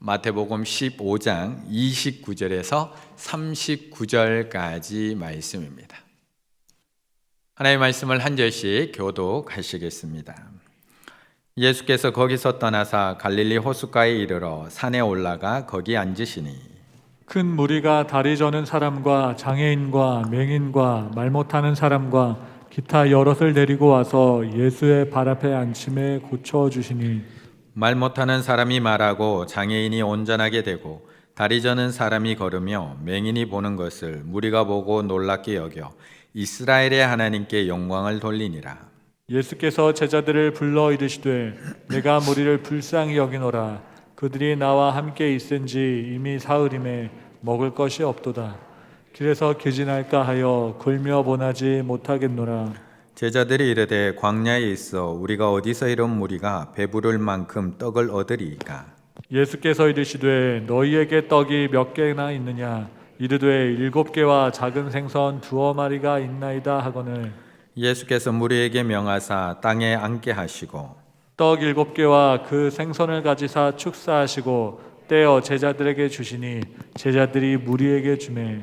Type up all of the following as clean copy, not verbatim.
마태복음 15장 29절에서 39절까지 말씀입니다. 하나님의 말씀을 한 절씩 교독하시겠습니다. 예수께서 거기서 떠나사 갈릴리 호숫가에 이르러 산에 올라가 거기 앉으시니 큰 무리가 다리 저는 사람과 장애인과 맹인과 말 못하는 사람과 기타 여럿을 데리고 와서 예수의 발 앞에 앉힘에 고쳐주시니 말 못하는 사람이 말하고 장애인이 온전하게 되고 다리 저는 사람이 걸으며 맹인이 보는 것을 무리가 보고 놀랍게 여겨 이스라엘의 하나님께 영광을 돌리니라. 예수께서 제자들을 불러 이르시되 내가 무리를 불쌍히 여기노라. 그들이 나와 함께 있은지 이미 사흘임에 먹을 것이 없도다. 길에서 기진할까 하여 굴며 보나지 못하겠노라. 제자들이 이르되 광야에 있어 우리가 어디서 이런 무리가 배부를 만큼 떡을 얻으리이까. 예수께서 이르시되 너희에게 떡이 몇 개나 있느냐. 이르되 7개와 작은 생선 2마리가 있나이다 하거늘 예수께서 무리에게 명하사 땅에 앉게 하시고 떡 7개와 그 생선을 가지사 축사하시고 떼어 제자들에게 주시니 제자들이 무리에게 주매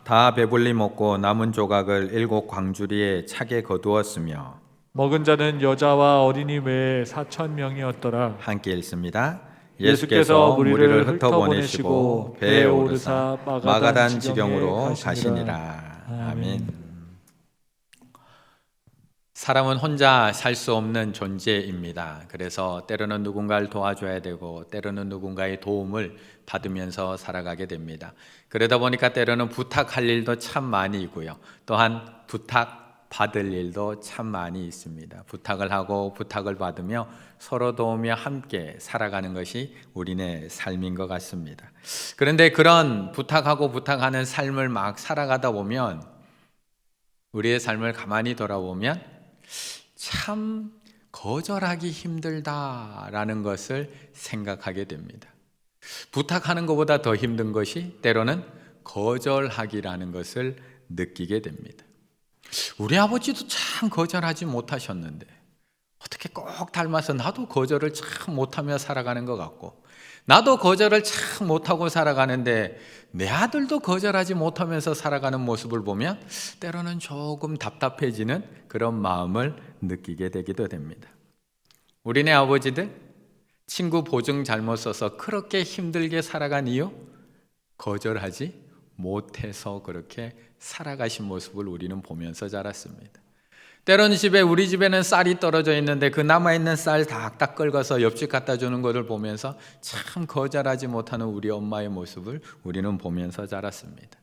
다 배불리 먹고 남은 조각을 7 광주리에 차게 거두었으며 먹은 자는 여자와 어린이 외에 4,000명이었더라. 함께 읽습니다. 예수께서 예수께서 무리를 흩어보내시고 배에 오르사 마가단 지경으로 가시니라. 아멘. 사람은 혼자 살 수 없는 존재입니다. 그래서 때로는 누군가를 도와줘야 되고 때로는 누군가의 도움을 받으면서 살아가게 됩니다. 그러다 보니까 때로는 부탁할 일도 참 많이 있고요. 또한 부탁받을 일도 참 많이 있습니다. 부탁을 하고 부탁을 받으며 서로 도우며 함께 살아가는 것이 우리네 삶인 것 같습니다. 그런데 그런 부탁하고 부탁하는 삶을 막 살아가다 보면 우리의 삶을 가만히 돌아보면 참 거절하기 힘들다라는 것을 생각하게 됩니다. 부탁하는 것보다 더 힘든 것이 때로는 거절하기라는 것을 느끼게 됩니다. 우리 아버지도 참 거절하지 못하셨는데 어떻게 꼭 닮아서 나도 거절을 참 못하며 살아가는 것 같고 나도 거절을 참 못하고 살아가는데 내 아들도 거절하지 못하면서 살아가는 모습을 보면 때로는 조금 답답해지는 그런 마음을 느끼게 되기도 됩니다. 우리네 아버지들 친구 보증 잘못 써서 그렇게 힘들게 살아간 이유? 거절하지 못해서 그렇게 살아가신 모습을 우리는 보면서 자랐습니다. 때로는 우리 집에는 쌀이 떨어져 있는데 그 남아있는 쌀 닥닥 긁어서 옆집 갖다 주는 것을 보면서 참 거절하지 못하는 우리 엄마의 모습을 우리는 보면서 자랐습니다.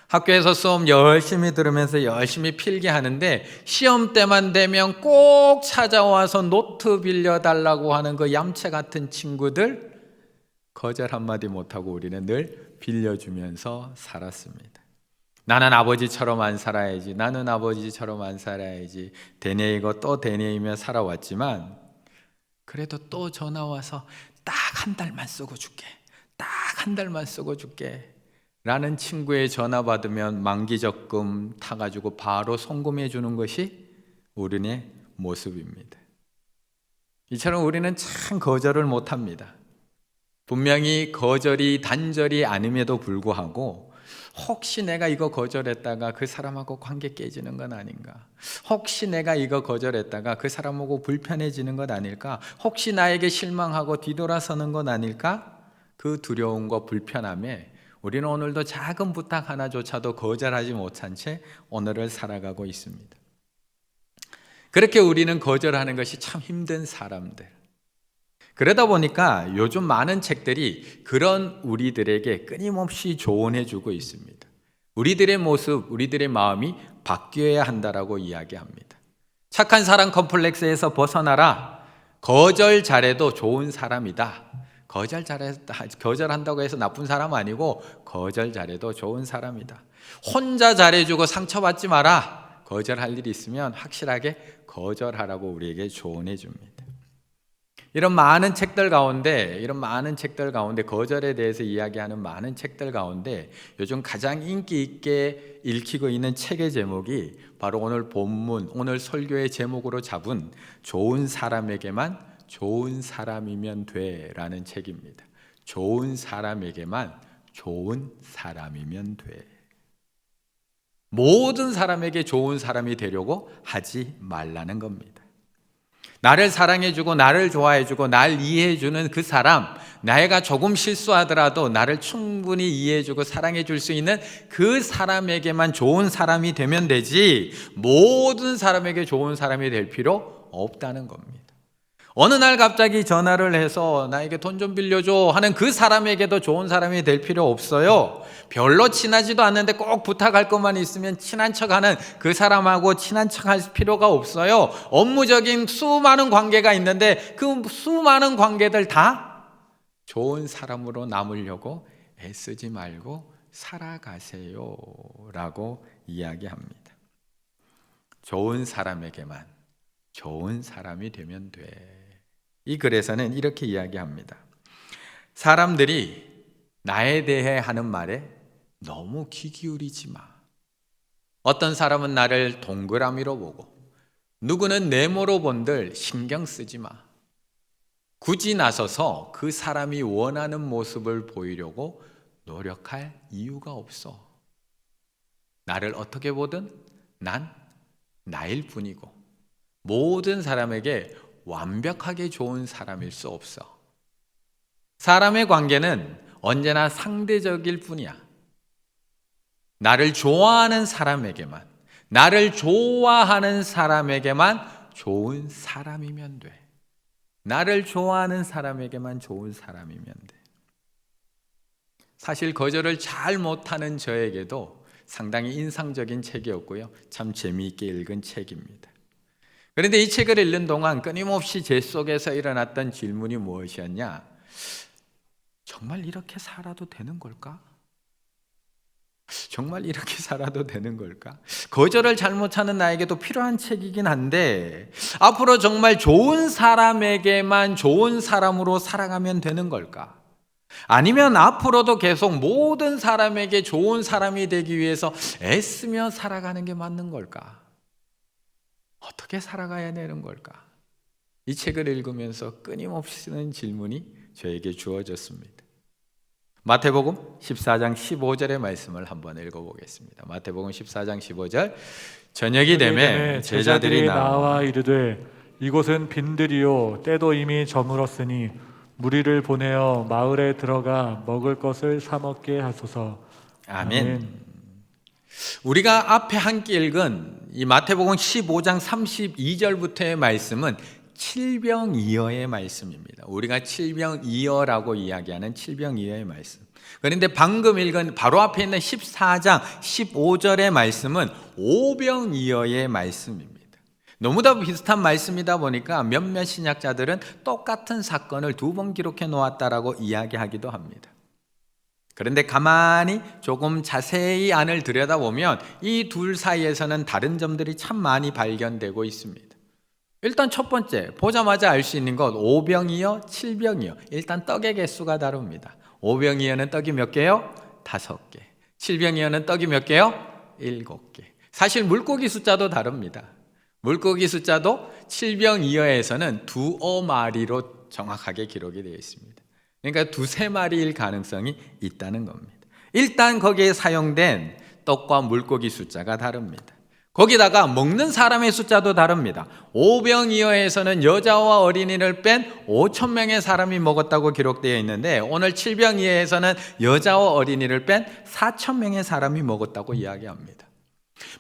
학교에서 수업 열심히 들으면서 열심히 필기하는데 시험 때만 되면 꼭 찾아와서 노트 빌려달라고 하는 그 얌체 같은 친구들 거절 한마디 못하고 우리는 늘 빌려주면서 살았습니다. 나는 아버지처럼 안 살아야지, 나는 아버지처럼 안 살아야지 되뇌이고 또 되뇌이며 살아왔지만 그래도 또 전화 와서 딱 1달만 쓰고 줄게, 딱 1달만 쓰고 줄게 라는 친구의 전화 받으면 만기적금 타가지고 바로 송금해 주는 것이 우리의 모습입니다. 이처럼 우리는 참 거절을 못합니다. 분명히 거절이 단절이 아님에도 불구하고 혹시 내가 이거 거절했다가 그 사람하고 관계 깨지는 건 아닌가? 혹시 내가 이거 거절했다가 그 사람하고 불편해지는 것 아닐까? 혹시 나에게 실망하고 뒤돌아서는 건 아닐까? 그 두려움과 불편함에 우리는 오늘도 작은 부탁 하나조차도 거절하지 못한 채 오늘을 살아가고 있습니다. 그렇게 우리는 거절하는 것이 참 힘든 사람들. 그러다 보니까 요즘 많은 책들이 그런 우리들에게 끊임없이 조언해 주고 있습니다. 우리들의 모습, 우리들의 마음이 바뀌어야 한다라고 이야기합니다. 착한 사람 컴플렉스에서 벗어나라. 거절 잘해도 좋은 사람이다. 거절한다고 해서 나쁜 사람 아니고 거절 잘해도 좋은 사람이다. 혼자 잘해주고 상처받지 마라. 거절할 일이 있으면 확실하게 거절하라고 우리에게 조언해 줍니다. 이런 많은 책들 가운데 거절에 대해서 이야기하는 많은 책들 가운데 요즘 가장 인기 있게 읽히고 있는 책의 제목이 바로 오늘 본문, 오늘 설교의 제목으로 잡은 좋은 사람에게만 좋은 사람이면 돼라는 책입니다. 좋은 사람에게만 좋은 사람이면 돼. 모든 사람에게 좋은 사람이 되려고 하지 말라는 겁니다. 나를 사랑해주고 나를 좋아해주고 날 이해해주는 그 사람, 내가 조금 실수하더라도 나를 충분히 이해해주고 사랑해줄 수 있는 그 사람에게만 좋은 사람이 되면 되지, 모든 사람에게 좋은 사람이 될 필요 없다는 겁니다. 어느 날 갑자기 전화를 해서 나에게 돈 좀 빌려줘 하는 그 사람에게도 좋은 사람이 될 필요 없어요. 별로 친하지도 않는데 꼭 부탁할 것만 있으면 친한 척하는 그 사람하고 친한 척할 필요가 없어요. 업무적인 수많은 관계가 있는데 그 수많은 관계들 다 좋은 사람으로 남으려고 애쓰지 말고 살아가세요 라고 이야기합니다. 좋은 사람에게만 좋은 사람이 되면 돼. 이 글에서는 이렇게 이야기합니다. 사람들이 나에 대해 하는 말에 너무 귀 기울이지 마. 어떤 사람은 나를 동그라미로 보고 누구는 네모로 본들 신경 쓰지 마. 굳이 나서서 그 사람이 원하는 모습을 보이려고 노력할 이유가 없어. 나를 어떻게 보든 난 나일 뿐이고 모든 사람에게 완벽하게 좋은 사람일 수 없어. 사람의 관계는 언제나 상대적일 뿐이야. 나를 좋아하는 사람에게만, 나를 좋아하는 사람에게만 좋은 사람이면 돼. 나를 좋아하는 사람에게만 좋은 사람이면 돼. 사실 거절을 잘 못하는 저에게도 상당히 인상적인 책이었고요. 참 재미있게 읽은 책입니다. 그런데 이 책을 읽는 동안 끊임없이 제 속에서 일어났던 질문이 무엇이었냐? 정말 이렇게 살아도 되는 걸까? 정말 이렇게 살아도 되는 걸까? 거절을 잘 못하는 나에게도 필요한 책이긴 한데 앞으로 정말 좋은 사람에게만 좋은 사람으로 살아가면 되는 걸까? 아니면 앞으로도 계속 모든 사람에게 좋은 사람이 되기 위해서 애쓰며 살아가는 게 맞는 걸까? 어떻게 살아가야 되는 걸까? 이 책을 읽으면서 끊임없이 쓰는 질문이 저에게 주어졌습니다. 마태복음 14장 15절의 말씀을 한번 읽어보겠습니다. 마태복음 14장 15절. 저녁이 되매 제자들이 나와 이르되 이곳은 빈들이요 때도 이미 저물었으니 무리를 보내어 마을에 들어가 먹을 것을 사 먹게 하소서. 아멘. 우리가 앞에 함께 읽은 이 마태복음 15장 32절부터의 말씀은 칠병이어의 말씀입니다. 우리가 칠병이어라고 이야기하는 칠병이어의 말씀. 그런데 방금 읽은 바로 앞에 있는 14장 15절의 말씀은 오병이어의 말씀입니다. 너무나 비슷한 말씀이다 보니까 몇몇 신약자들은 똑같은 사건을 두 번 기록해 놓았다라고 이야기하기도 합니다. 그런데 가만히 조금 자세히 안을 들여다보면 이 둘 사이에서는 다른 점들이 참 많이 발견되고 있습니다. 일단 첫 번째, 보자마자 알 수 있는 것, 오병이어, 칠병이어. 일단 떡의 개수가 다릅니다. 오병이어는 떡이 몇 개요? 5개. 칠병이어는 떡이 몇 개요? 7개. 사실 물고기 숫자도 다릅니다. 물고기 숫자도 칠병이어에서는 2마리로 정확하게 기록이 되어 있습니다. 그러니까 2-3마리일 가능성이 있다는 겁니다. 일단 거기에 사용된 떡과 물고기 숫자가 다릅니다. 거기다가 먹는 사람의 숫자도 다릅니다. 오병이어에서는 여자와 어린이를 뺀 5,000명의 사람이 먹었다고 기록되어 있는데 오늘 칠병이어에서는 여자와 어린이를 뺀 4,000명의 사람이 먹었다고 이야기합니다.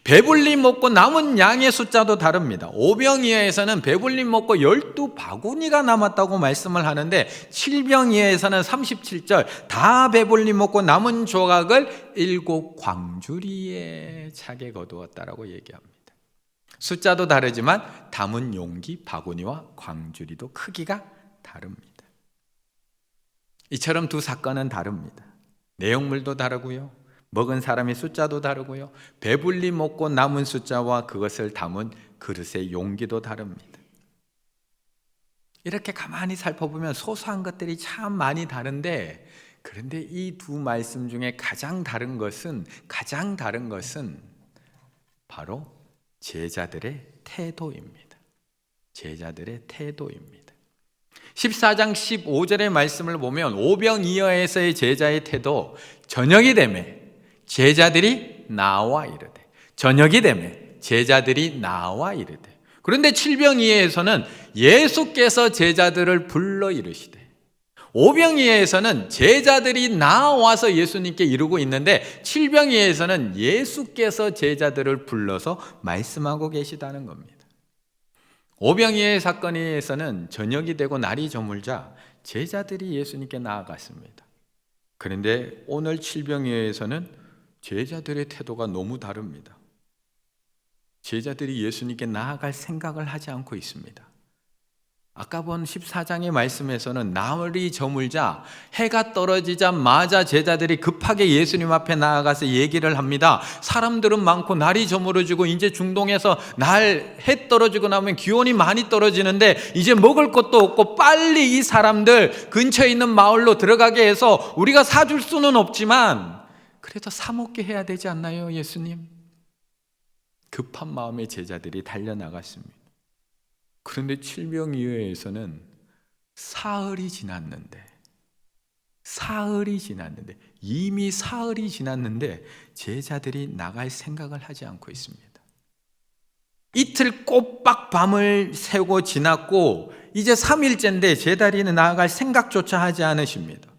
배불리 먹고 남은 양의 숫자도 다릅니다. 오병이어에서는 배불리 먹고 12바구니가 남았다고 말씀을 하는데 칠병이어에서는 37절 다 배불리 먹고 남은 조각을 7광주리에 차게 거두었다라고 얘기합니다. 숫자도 다르지만 담은 용기, 바구니와 광주리도 크기가 다릅니다. 이처럼 두 사건은 다릅니다. 내용물도 다르고요. 먹은 사람의 숫자도 다르고요. 배불리 먹고 남은 숫자와 그것을 담은 그릇의 용기도 다릅니다. 이렇게 가만히 살펴보면 소소한 것들이 참 많이 다른데 그런데 이 두 말씀 중에 가장 다른 것은 바로 제자들의 태도입니다. 제자들의 태도입니다. 14장 15절의 말씀을 보면 오병이어에서의 제자의 태도, 저녁이 되매 제자들이 나와 이르되, 저녁이 되매 제자들이 나와 이르되. 그런데 칠병이어에서는 예수께서 제자들을 불러 이르시되, 오병이어에서는 제자들이 나와서 예수님께 이르고 있는데 칠병이어에서는 예수께서 제자들을 불러서 말씀하고 계시다는 겁니다. 오병이어의 사건에서는 저녁이 되고 날이 저물자 제자들이 예수님께 나아갔습니다. 그런데 오늘 칠병이어에서는 제자들의 태도가 너무 다릅니다. 제자들이 예수님께 나아갈 생각을 하지 않고 있습니다. 아까 본 14장의 말씀에서는 날이 저물자 해가 떨어지자마자 제자들이 급하게 예수님 앞에 나아가서 얘기를 합니다. 사람들은 많고 날이 저물어지고 이제 중동에서 해 떨어지고 나면 기온이 많이 떨어지는데 이제 먹을 것도 없고 빨리 이 사람들 근처에 있는 마을로 들어가게 해서 우리가 사줄 수는 없지만 그래도 사 먹게 해야 되지 않나요, 예수님? 급한 마음에 제자들이 달려나갔습니다. 그런데 칠병이어에서는 사흘이 지났는데 이미 사흘이 지났는데 제자들이 나갈 생각을 하지 않고 있습니다. 이틀 꼬박 밤을 새고 지났고 이제 3일째인데 제자들이 나아갈 생각조차 하지 않으십니다.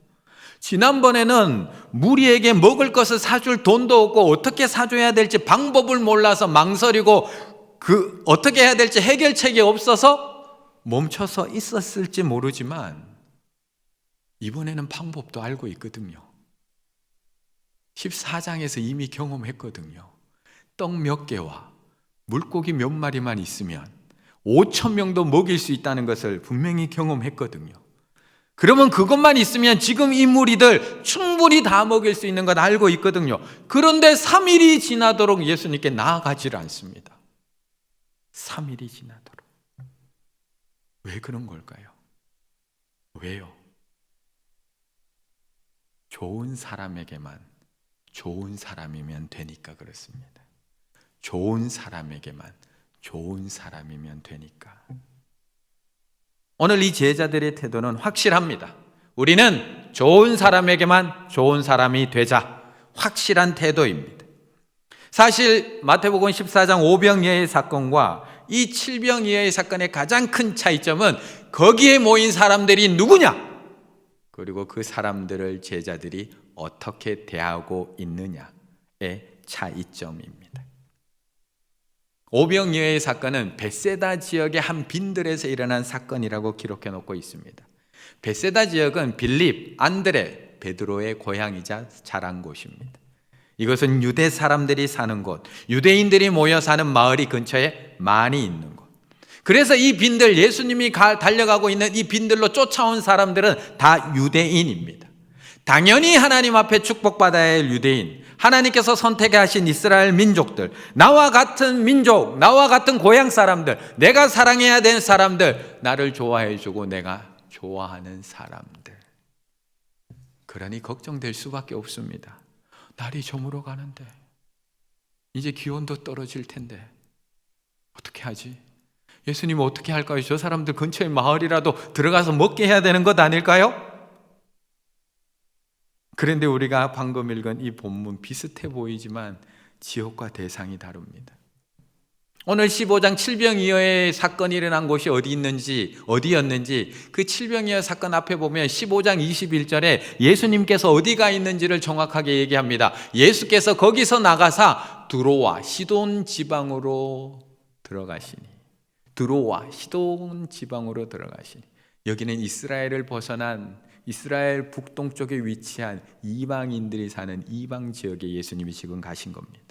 지난번에는 무리에게 먹을 것을 사줄 돈도 없고 어떻게 사줘야 될지 방법을 몰라서 망설이고 어떻게 해야 될지 해결책이 없어서 멈춰서 있었을지 모르지만 이번에는 방법도 알고 있거든요. 14장에서 이미 경험했거든요. 떡 몇 개와 물고기 몇 마리만 있으면 5,000명도 먹일 수 있다는 것을 분명히 경험했거든요. 그러면 그것만 있으면 지금 이 무리들 충분히 다 먹일 수 있는 건 알고 있거든요. 그런데 3일이 지나도록 예수님께 나아가지를 않습니다. 3일이 지나도록. 왜 그런 걸까요? 왜요? 좋은 사람에게만 좋은 사람이면 되니까 그렇습니다. 좋은 사람에게만 좋은 사람이면 되니까. 오늘 이 제자들의 태도는 확실합니다. 우리는 좋은 사람에게만 좋은 사람이 되자. 확실한 태도입니다. 사실 마태복음 14장 오병이어의 사건과 이 칠병이어의 사건의 가장 큰 차이점은 거기에 모인 사람들이 누구냐? 그리고 그 사람들을 제자들이 어떻게 대하고 있느냐의 차이점입니다. 오병이어의 사건은 벳세다 지역의 한 빈들에서 일어난 사건이라고 기록해 놓고 있습니다. 벳세다 지역은 빌립, 안드레, 베드로의 고향이자 자란 곳입니다. 이것은 유대 사람들이 사는 곳, 유대인들이 모여 사는 마을이 근처에 많이 있는 곳. 그래서 이 빈들, 예수님이 달려가고 있는 이 빈들로 쫓아온 사람들은 다 유대인입니다. 당연히 하나님 앞에 축복받아야 할 유대인, 하나님께서 선택하신 이스라엘 민족들, 나와 같은 민족, 나와 같은 고향 사람들, 내가 사랑해야 되는 사람들, 나를 좋아해주고 내가 좋아하는 사람들. 그러니 걱정될 수밖에 없습니다. 날이 저물어 가는데 이제 기온도 떨어질 텐데 어떻게 하지? 예수님 어떻게 할까요? 저 사람들 근처에 마을이라도 들어가서 먹게 해야 되는 것 아닐까요? 그런데 우리가 방금 읽은 이 본문 비슷해 보이지만 지역과 대상이 다릅니다. 오늘 15장 칠병이어의 사건이 일어난 곳이 어디였는지 그 칠병이어 사건 앞에 보면 15장 21절에 예수님께서 어디가 있는지를 정확하게 얘기합니다. 예수께서 거기서 나가사 두로와 시돈 지방으로 들어가시니. 여기는 이스라엘을 벗어난 이스라엘 북동쪽에 위치한 이방인들이 사는 이방 지역에 예수님이 지금 가신 겁니다.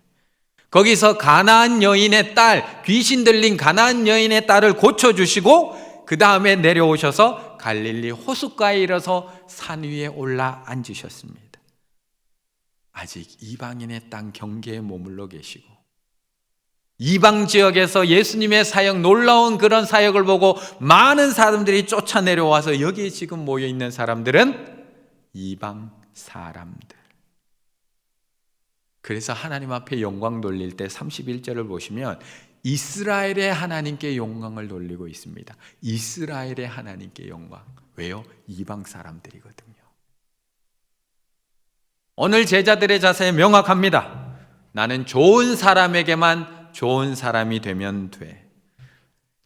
거기서 가나안 여인의 딸, 귀신 들린 가나안 여인의 딸을 고쳐주시고 그 다음에 내려오셔서 갈릴리 호숫가에 이르러서 산 위에 올라 앉으셨습니다. 아직 이방인의 땅 경계에 머물러 계시고 이방 지역에서 예수님의 사역, 놀라운 그런 사역을 보고 많은 사람들이 쫓아 내려와서 여기에 지금 모여있는 사람들은 이방 사람들. 그래서 하나님 앞에 영광 돌릴 때 31절을 보시면 이스라엘의 하나님께 영광을 돌리고 있습니다. 이스라엘의 하나님께 영광. 왜요? 이방 사람들이거든요. 오늘 제자들의 자세 명확합니다. 나는 좋은 사람에게만 좋은 사람이 되면 돼.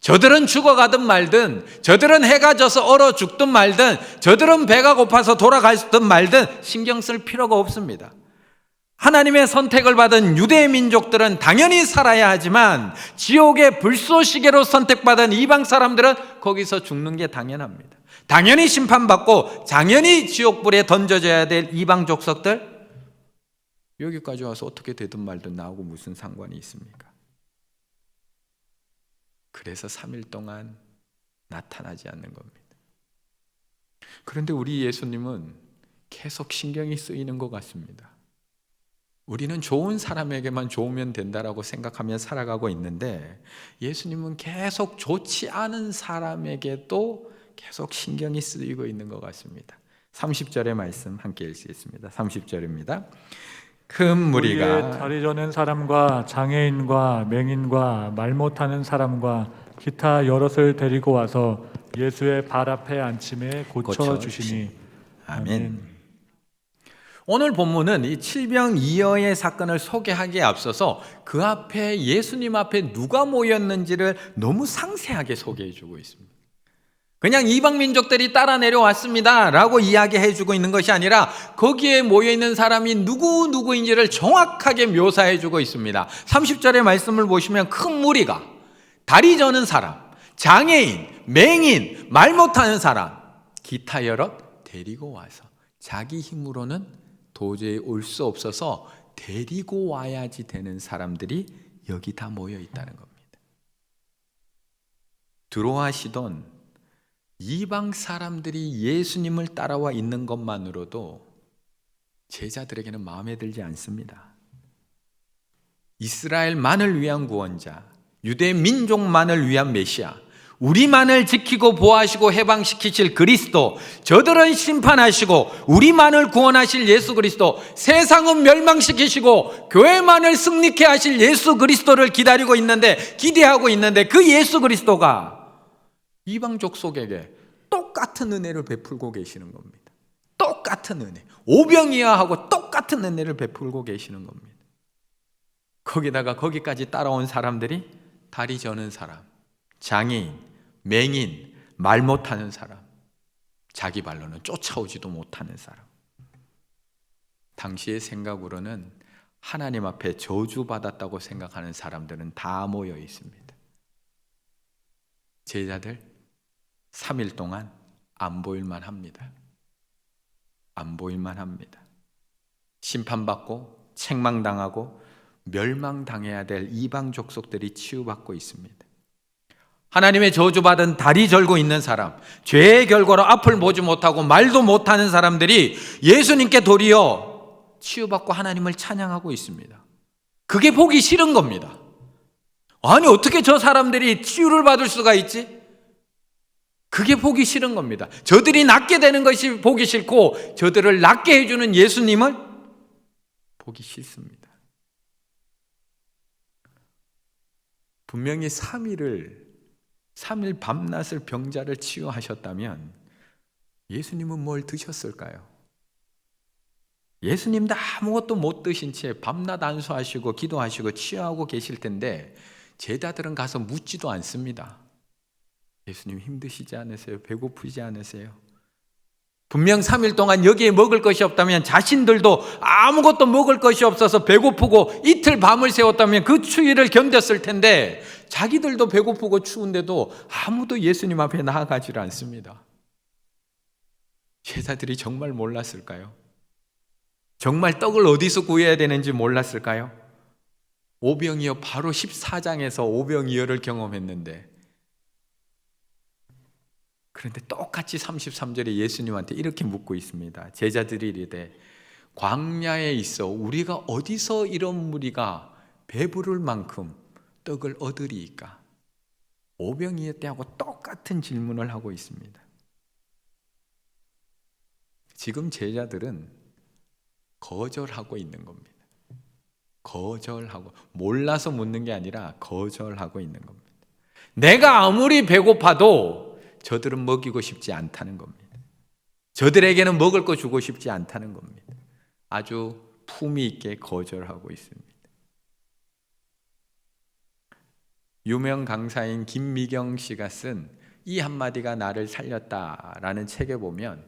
저들은 죽어가든 말든, 저들은 해가 져서 얼어 죽든 말든, 저들은 배가 고파서 돌아가든 말든 신경 쓸 필요가 없습니다. 하나님의 선택을 받은 유대 민족들은 당연히 살아야 하지만 지옥의 불쏘시개로 선택받은 이방 사람들은 거기서 죽는 게 당연합니다. 당연히 심판받고 당연히 지옥불에 던져져야 될 이방 족속들, 여기까지 와서 어떻게 되든 말든 나하고 무슨 상관이 있습니까? 그래서 3일 동안 나타나지 않는 겁니다. 그런데 우리 예수님은 계속 신경이 쓰이는 것 같습니다. 우리는 좋은 사람에게만 좋으면 된다라고 생각하며 살아가고 있는데 예수님은 계속 좋지 않은 사람에게도 계속 신경이 쓰이고 있는 것 같습니다. 30절의 말씀 함께 읽겠습니다. 30절입니다. 큰 무리가 다리 저는 사람과 장애인과 맹인과 말 못하는 사람과 기타 여럿을 데리고 와서 예수의 발 앞에 앉힘에 고쳐 주시니. 아멘. 오늘 본문은 이 칠병이어의 사건을 소개하기에 앞서서 그 앞에 예수님 앞에 누가 모였는지를 너무 상세하게 소개해 주고 있습니다. 그냥 이방 민족들이 따라 내려왔습니다 라고 이야기해 주고 있는 것이 아니라 거기에 모여있는 사람이 누구인지를 정확하게 묘사해 주고 있습니다. 30절의 말씀을 보시면 큰 무리가 다리 저는 사람, 장애인, 맹인, 말 못하는 사람, 기타 여럿 데리고 와서 자기 힘으로는 도저히 올 수 없어서 데리고 와야지 되는 사람들이 여기 다 모여 있다는 겁니다. 들어와시던 이방 사람들이 예수님을 따라와 있는 것만으로도 제자들에게는 마음에 들지 않습니다. 이스라엘만을 위한 구원자, 유대 민족만을 위한 메시아, 우리만을 지키고 보호하시고 해방시키실 그리스도, 저들은 심판하시고 우리만을 구원하실 예수 그리스도, 세상은 멸망시키시고 교회만을 승리케 하실 예수 그리스도를 기다리고 있는데, 기대하고 있는데 그 예수 그리스도가 이방 족속에게 똑같은 은혜를 베풀고 계시는 겁니다. 똑같은 은혜, 오병이어하고 똑같은 은혜를 베풀고 계시는 겁니다. 거기다가 거기까지 따라온 사람들이 다리 저는 사람, 장애인, 맹인, 말 못하는 사람, 자기 발로는 쫓아오지도 못하는 사람. 당시의 생각으로는 하나님 앞에 저주받았다고 생각하는 사람들은 다 모여 있습니다. 제자들 3일 동안 안 보일만 합니다. 안 보일만 합니다. 심판받고 책망당하고 멸망당해야 될 이방 족속들이 치유받고 있습니다. 하나님의 저주받은 다리 절고 있는 사람, 죄의 결과로 앞을 보지 못하고 말도 못하는 사람들이 예수님께 도리어 치유받고 하나님을 찬양하고 있습니다. 그게 보기 싫은 겁니다. 아니 어떻게 저 사람들이 치유를 받을 수가 있지? 그게 보기 싫은 겁니다. 저들이 낫게 되는 것이 보기 싫고 저들을 낫게 해주는 예수님을 보기 싫습니다. 분명히 3일 밤낮을 병자를 치유하셨다면 예수님은 뭘 드셨을까요? 예수님도 아무것도 못 드신 채 밤낮 안수하시고 기도하시고 치유하고 계실 텐데 제자들은 가서 묻지도 않습니다. 예수님 힘드시지 않으세요? 배고프지 않으세요? 분명 3일 동안 여기에 먹을 것이 없다면 자신들도 아무것도 먹을 것이 없어서 배고프고 이틀 밤을 새웠다면 그 추위를 견뎠을 텐데 자기들도 배고프고 추운데도 아무도 예수님 앞에 나아가지를 않습니다. 제자들이 정말 몰랐을까요? 정말 떡을 어디서 구해야 되는지 몰랐을까요? 오병이어 바로 14장에서 오병이어를 경험했는데 그런데 똑같이 33절에 예수님한테 이렇게 묻고 있습니다. 제자들이 이르되 광야에 있어 우리가 어디서 이런 무리가 배부를 만큼 떡을 얻으리이까? 오병이어 때하고 똑같은 질문을 하고 있습니다. 지금 제자들은 거절하고 있는 겁니다. 거절하고, 몰라서 묻는 게 아니라 거절하고 있는 겁니다. 내가 아무리 배고파도 저들은 먹이고 싶지 않다는 겁니다. 저들에게는 먹을 거 주고 싶지 않다는 겁니다. 아주 품위 있게 거절하고 있습니다. 유명 강사인 김미경 씨가 쓴 이 한마디가 나를 살렸다라는 책에 보면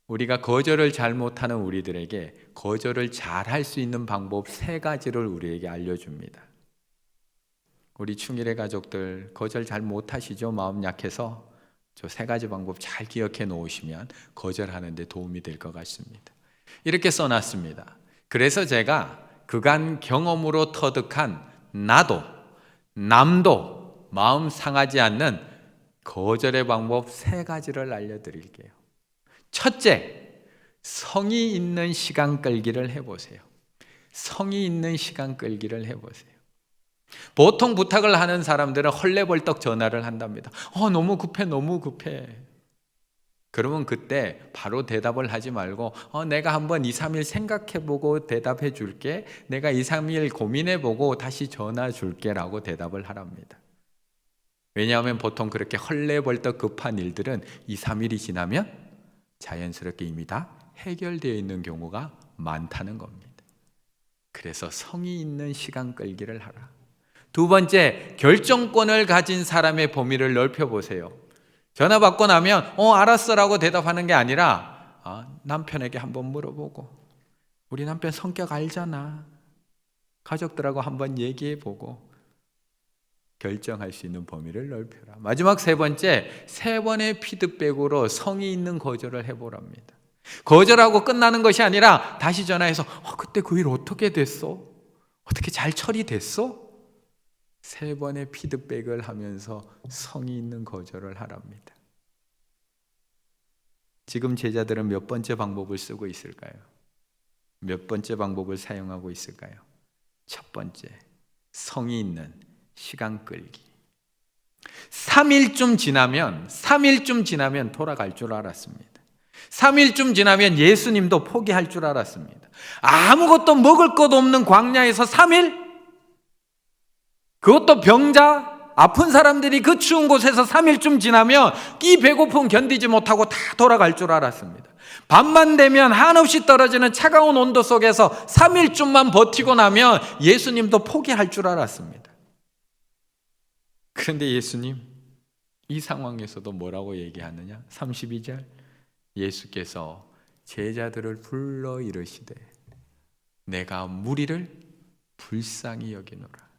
우리가 거절을 잘못하는 우리들에게 거절을 잘할 수 있는 방법 3가지를 우리에게 알려줍니다. 우리 충일의 가족들 거절 잘 못하시죠? 마음 약해서 저 3가지 방법 잘 기억해 놓으시면 거절하는 데 도움이 될 것 같습니다. 이렇게 써놨습니다. 그래서 제가 그간 경험으로 터득한 나도 남도 마음 상하지 않는 거절의 방법 3가지를 알려드릴게요. 첫째, 성의 있는 시간 끌기를 해보세요. 성의 있는 시간 끌기를 해보세요. 보통 부탁을 하는 사람들은 헐레벌떡 전화를 한답니다. 너무 급해, 너무 급해. 그러면 그때 바로 대답을 하지 말고 내가 한번 2, 3일 생각해보고 대답해 줄게. 내가 2, 3일 고민해보고 다시 전화 줄게 라고 대답을 하랍니다. 왜냐하면 보통 그렇게 헐레벌떡 급한 일들은 2, 3일이 지나면 자연스럽게 이미 다 해결되어 있는 경우가 많다는 겁니다. 그래서 성의 있는 시간 끌기를 하라. 2번째, 결정권을 가진 사람의 범위를 넓혀보세요. 전화 받고 나면 알았어라고 대답하는 게 아니라 남편에게 한번 물어보고, 우리 남편 성격 알잖아, 가족들하고 한번 얘기해보고 결정할 수 있는 범위를 넓혀라. 마지막 3번째, 3번의 피드백으로 성의 있는 거절을 해보랍니다. 거절하고 끝나는 것이 아니라 다시 전화해서 그때 그 일 어떻게 됐어? 어떻게 잘 처리됐어? 3번의 피드백을 하면서 성의 있는 거절을 하랍니다. 지금 제자들은 몇 번째 방법을 쓰고 있을까요? 몇 번째 방법을 사용하고 있을까요? 첫 번째, 성의 있는 시간 끌기. 3일쯤 지나면 돌아갈 줄 알았습니다. 3일쯤 지나면 예수님도 포기할 줄 알았습니다. 아무것도 먹을 것 없는 광야에서 3일? 그것도 병자, 아픈 사람들이 그 추운 곳에서 3일쯤 지나면 이 배고픔 견디지 못하고 다 돌아갈 줄 알았습니다. 밤만 되면 한없이 떨어지는 차가운 온도 속에서 3일쯤만 버티고 나면 예수님도 포기할 줄 알았습니다. 그런데 예수님 이 상황에서도 뭐라고 얘기하느냐? 32절, 예수께서 제자들을 불러 이르시되 내가 무리를 불쌍히 여기노라.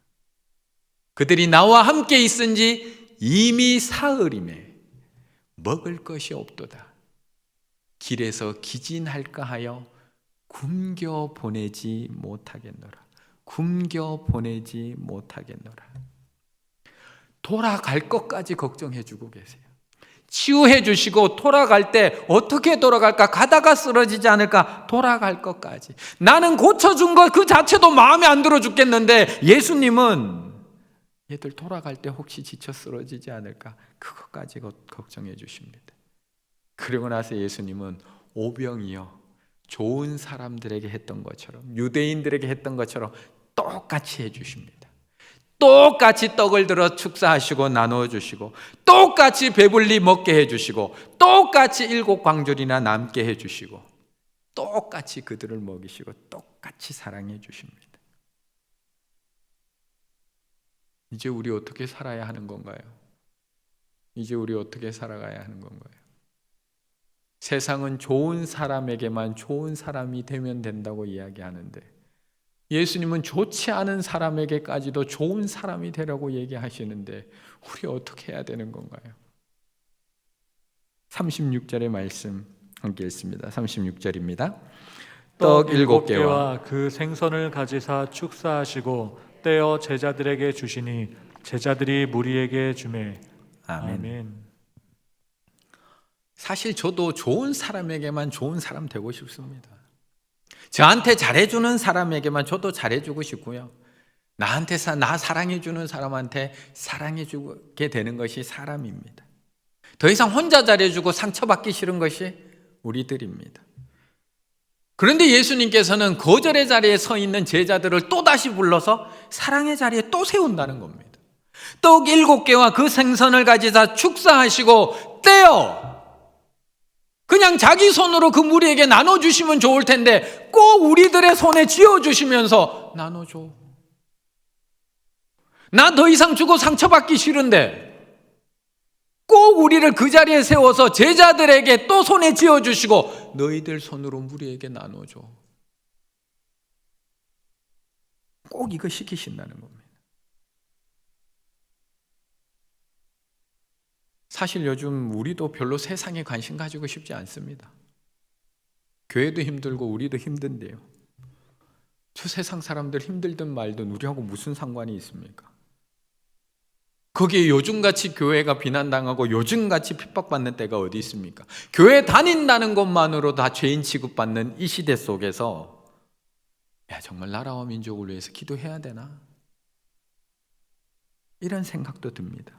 그들이 나와 함께 있은지 이미 사흘임에 먹을 것이 없도다. 길에서 기진할까 하여 굶겨 보내지 못하겠노라. 돌아갈 것까지 걱정해 주고 계세요. 치유해 주시고 돌아갈 때 어떻게 돌아갈까? 가다가 쓰러지지 않을까? 돌아갈 것까지. 나는 고쳐준 것 그 자체도 마음에 안 들어 죽겠는데 예수님은 얘들 돌아갈 때 혹시 지쳐 쓰러지지 않을까? 그것까지 걱정해 주십니다. 그리고 나서 예수님은 오병이어 좋은 사람들에게 했던 것처럼, 유대인들에게 했던 것처럼 똑같이 해주십니다. 똑같이 떡을 들어 축사하시고 나누어 주시고, 똑같이 배불리 먹게 해주시고, 똑같이 7광절이나 남게 해주시고, 똑같이 그들을 먹이시고 똑같이 사랑해 주십니다. 이제 우리 어떻게 살아야 하는 건가요? 이제 우리 어떻게 살아가야 하는 건가요? 세상은 좋은 사람에게만 좋은 사람이 되면 된다고 이야기하는데 예수님은 좋지 않은 사람에게까지도 좋은 사람이 되라고 얘기하시는데 우리 어떻게 해야 되는 건가요? 36절의 말씀 함께 읽습니다. 36절입니다. 떡 7개와 그 생선을 가지사 축사하시고 떼어 제자들에게 주시니 제자들이 무리에게 주매. 아멘. 사실 저도 좋은 사람에게만 좋은 사람 되고 싶습니다. 저한테 잘해주는 사람에게만 저도 잘해주고 싶고요. 나 사랑해주는 사람한테 사랑해주게 되는 것이 사람입니다. 더 이상 혼자 잘해주고 상처받기 싫은 것이 우리들입니다. 그런데 예수님께서는 거절의 자리에 서 있는 제자들을 또다시 불러서 사랑의 자리에 또 세운다는 겁니다. 떡 7개와 그 생선을 가지사 축사하시고 떼어 그냥 자기 손으로 그 무리에게 나눠주시면 좋을 텐데 꼭 우리들의 손에 쥐어주시면서 나눠줘. 나 더 이상 주고 상처받기 싫은데 꼭 우리를 그 자리에 세워서 제자들에게 또 손에 쥐어주시고 너희들 손으로 무리에게 나눠줘. 꼭 이거 시키신다는 겁니다. 사실 요즘 우리도 별로 세상에 관심 가지고 싶지 않습니다. 교회도 힘들고 우리도 힘든데요. 저 세상 사람들 힘들든 말든 우리하고 무슨 상관이 있습니까? 거기에 요즘같이 교회가 비난당하고 요즘같이 핍박받는 때가 어디 있습니까? 교회 다닌다는 것만으로 다 죄인 취급받는 이 시대 속에서 정말 나라와 민족을 위해서 기도해야 되나? 이런 생각도 듭니다.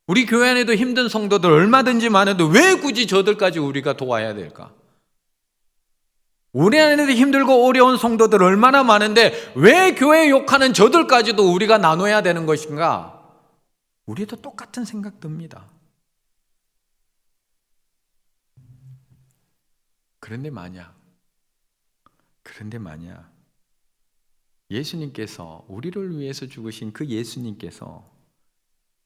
우리 교회 안에도 힘든 성도들 얼마든지 많은데 왜 굳이 저들까지 우리가 도와야 될까? 우리 안에도 힘들고 어려운 성도들 얼마나 많은데 왜 교회 욕하는 저들까지도 우리가 나눠야 되는 것인가? 우리도 똑같은 생각 듭니다. 그런데 만약 예수님께서 우리를 위해서 죽으신 그 예수님께서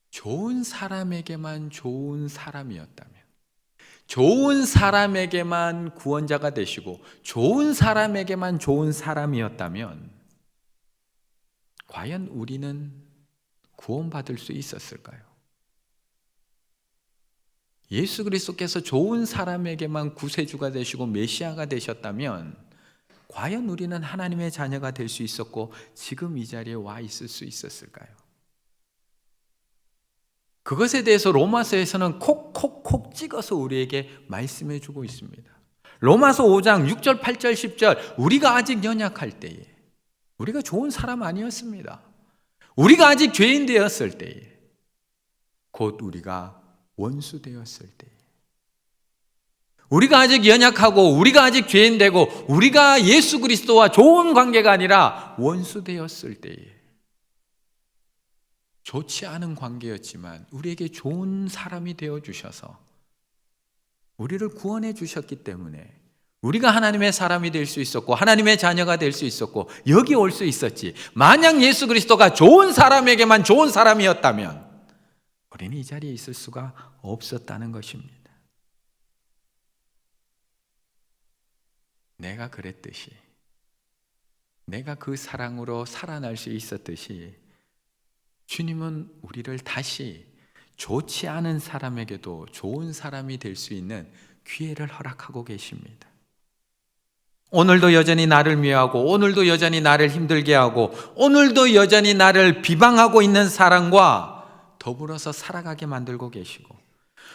좋은 사람에게만 좋은 사람이었다면, 좋은 사람에게만 구원자가 되시고 좋은 사람에게만 좋은 사람이었다면 과연 우리는 구원받을 수 있었을까요? 예수 그리스도께서 좋은 사람에게만 구세주가 되시고 메시아가 되셨다면 과연 우리는 하나님의 자녀가 될 수 있었고 지금 이 자리에 와 있을 수 있었을까요? 그것에 대해서 로마서에서는 콕콕콕 찍어서 우리에게 말씀해 주고 있습니다. 로마서 5장 6절, 8절, 10절 우리가 아직 연약할 때에 우리가 좋은 사람 아니었습니다. 우리가 아직 죄인 되었을 때에 곧 우리가 원수 되었을 때에 우리가 아직 연약하고 우리가 아직 죄인 되고 우리가 예수 그리스도와 좋은 관계가 아니라 원수 되었을 때에 좋지 않은 관계였지만 우리에게 좋은 사람이 되어주셔서 우리를 구원해 주셨기 때문에 우리가 하나님의 사람이 될 수 있었고 하나님의 자녀가 될 수 있었고 여기 올 수 있었지. 만약 예수 그리스도가 좋은 사람에게만 좋은 사람이었다면 우리는 이 자리에 있을 수가 없었다는 것입니다. 내가 그랬듯이 내가 그 사랑으로 살아날 수 있었듯이 주님은 우리를 다시 좋지 않은 사람에게도 좋은 사람이 될 수 있는 기회를 허락하고 계십니다. 오늘도 여전히 나를 미워하고 오늘도 여전히 나를 힘들게 하고 오늘도 여전히 나를 비방하고 있는 사람과 더불어서 살아가게 만들고 계시고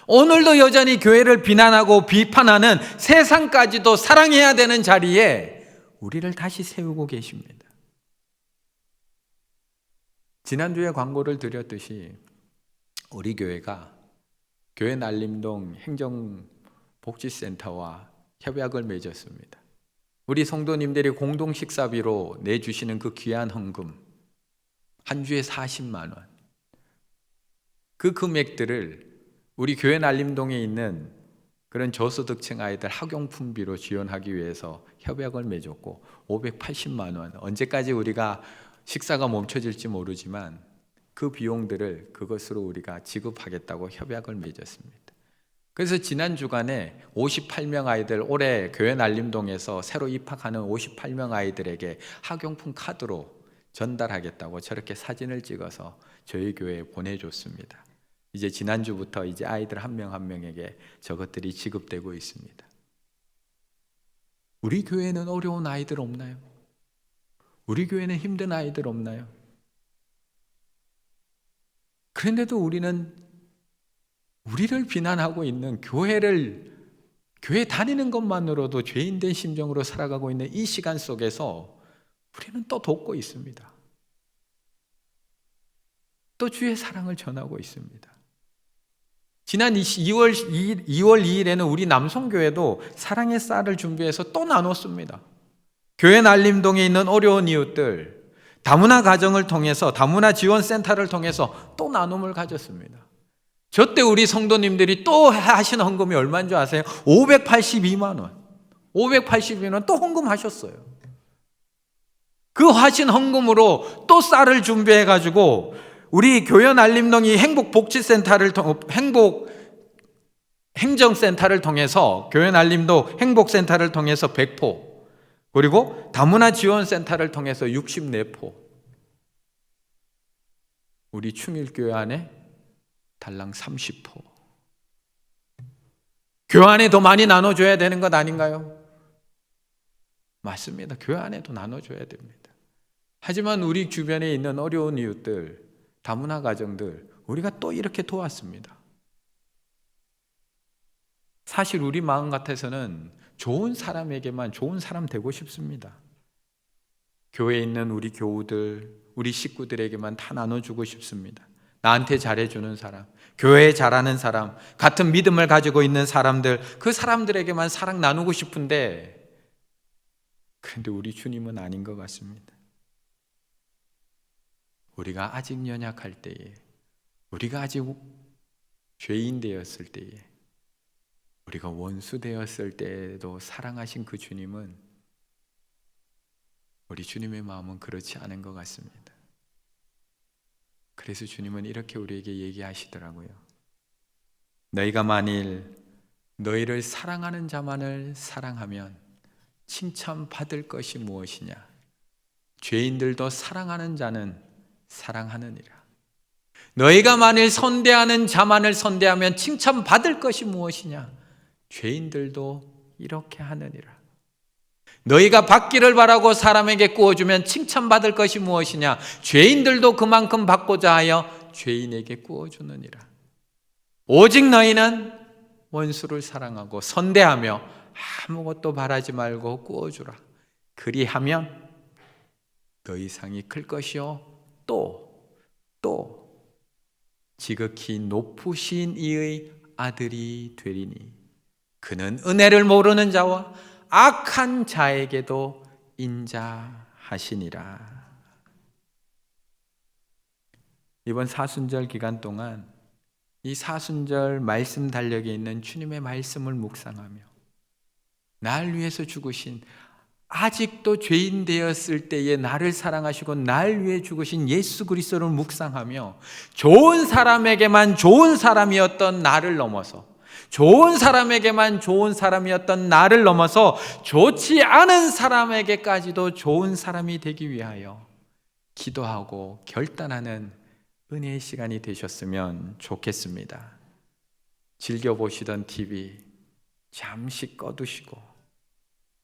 오늘도 여전히 교회를 비난하고 비판하는 세상까지도 사랑해야 되는 자리에 우리를 다시 세우고 계십니다. 지난주에 광고를 드렸듯이 우리 교회가 교회 날림동 행정복지센터와 협약을 맺었습니다. 우리 성도님들이 공동 식사비로 내주시는 그 귀한 헌금 한 주에 40만 원, 그 금액들을 우리 교회 날림동에 있는 그런 저소득층 아이들 학용품비로 지원하기 위해서 협약을 맺었고 580만 원, 언제까지 우리가 식사가 멈춰질지 모르지만 그 비용들을 그것으로 우리가 지급하겠다고 협약을 맺었습니다. 그래서 지난 주간에 58명 아이들, 올해 교회 날림동에서 새로 입학하는 58명 아이들에게 학용품 카드로 전달하겠다고 저렇게 사진을 찍어서 저희 교회에 보내줬습니다. 이제 지난주부터 이제 아이들 한 명 한 명에게 저것들이 지급되고 있습니다. 우리 교회는 어려운 아이들 없나요? 우리 교회는 힘든 아이들 없나요? 그런데도 우리는 우리를 비난하고 있는 교회 다니는 것만으로도 죄인된 심정으로 살아가고 있는 이 시간 속에서 우리는 또 돕고 있습니다. 또 주의 사랑을 전하고 있습니다. 지난 2월 2일에는 우리 남성교회도 사랑의 쌀을 준비해서 또 나눴습니다. 교회 난림동에 있는 어려운 이웃들, 다문화 가정을 통해서, 다문화 지원센터를 통해서 또 나눔을 가졌습니다. 저때 우리 성도님들이 또 하신 헌금이 얼마인 줄 아세요? 582만 원. 582만 원 또 헌금하셨어요. 그 하신 헌금으로 또 쌀을 준비해가지고 우리 교회 난림동이 행정센터를 통해서, 교회 난림동 행복센터를 통해서 100포, 그리고 다문화 지원센터를 통해서 64포, 우리 충일교회 안에 달랑 30포. 교회 안에 더 많이 나눠줘야 되는 것 아닌가요? 맞습니다. 교회 안에도 나눠줘야 됩니다. 하지만 우리 주변에 있는 어려운 이웃들, 다문화 가정들, 우리가 또 이렇게 도왔습니다. 사실 우리 마음 같아서는 좋은 사람에게만 좋은 사람 되고 싶습니다. 교회에 있는 우리 교우들, 우리 식구들에게만 다 나눠주고 싶습니다. 나한테 잘해주는 사람, 교회에 잘하는 사람, 같은 믿음을 가지고 있는 사람들, 그 사람들에게만 사랑 나누고 싶은데, 그런데 우리 주님은 아닌 것 같습니다. 우리가 아직 연약할 때에, 우리가 아직 죄인 되었을 때에, 우리가 원수 되었을 때에도 사랑하신 그 주님은, 우리 주님의 마음은 그렇지 않은 것 같습니다. 그래서 주님은 이렇게 우리에게 얘기하시더라고요. 너희가 만일 너희를 사랑하는 자만을 사랑하면 칭찬받을 것이 무엇이냐? 죄인들도 사랑하는 자는 사랑하느니라. 너희가 만일 선대하는 자만을 선대하면 칭찬받을 것이 무엇이냐? 죄인들도 이렇게 하느니라. 너희가 받기를 바라고 사람에게 구워주면 칭찬받을 것이 무엇이냐? 죄인들도 그만큼 받고자 하여 죄인에게 구워주느니라. 오직 너희는 원수를 사랑하고 선대하며 아무것도 바라지 말고 구워주라. 그리하면 너희 상이 클 것이요 또 지극히 높으신 이의 아들이 되리니 그는 은혜를 모르는 자와 악한 자에게도 인자하시니라. 이번 사순절 기간 동안 이 사순절 말씀 달력에 있는 주님의 말씀을 묵상하며 날 위해서 죽으신, 아직도 죄인 되었을 때에 나를 사랑하시고 날 위해 죽으신 예수 그리스도를 묵상하며 좋은 사람에게만 좋은 사람이었던 나를 넘어서, 좋은 사람에게만 좋은 사람이었던 나를 넘어서 좋지 않은 사람에게까지도 좋은 사람이 되기 위하여 기도하고 결단하는 은혜의 시간이 되셨으면 좋겠습니다. 즐겨보시던 TV 잠시 꺼두시고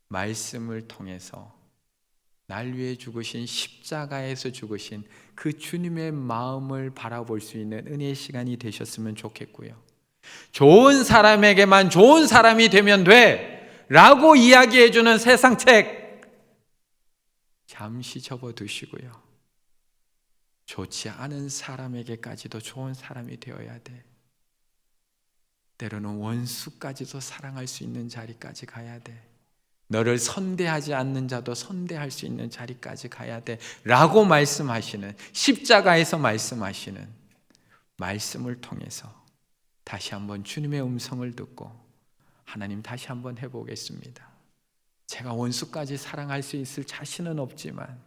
말씀을 통해서 날 위해 죽으신, 십자가에서 죽으신 그 주님의 마음을 바라볼 수 있는 은혜의 시간이 되셨으면 좋겠고요. 좋은 사람에게만 좋은 사람이 되면 돼 라고 이야기해주는 세상 책 잠시 접어두시고요. 좋지 않은 사람에게까지도 좋은 사람이 되어야 돼. 때로는 원수까지도 사랑할 수 있는 자리까지 가야 돼. 너를 선대하지 않는 자도 선대할 수 있는 자리까지 가야 돼 라고 말씀하시는, 십자가에서 말씀하시는 말씀을 통해서 다시 한번 주님의 음성을 듣고 하나님 다시 한번 해보겠습니다. 제가 원수까지 사랑할 수 있을 자신은 없지만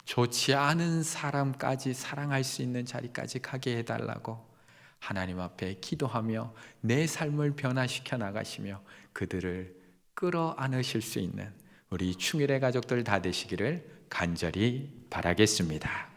좋지 않은 사람까지 사랑할 수 있는 자리까지 가게 해달라고 하나님 앞에 기도하며 내 삶을 변화시켜 나가시며 그들을 끌어안으실 수 있는 우리 충일의 가족들 다 되시기를 간절히 바라겠습니다.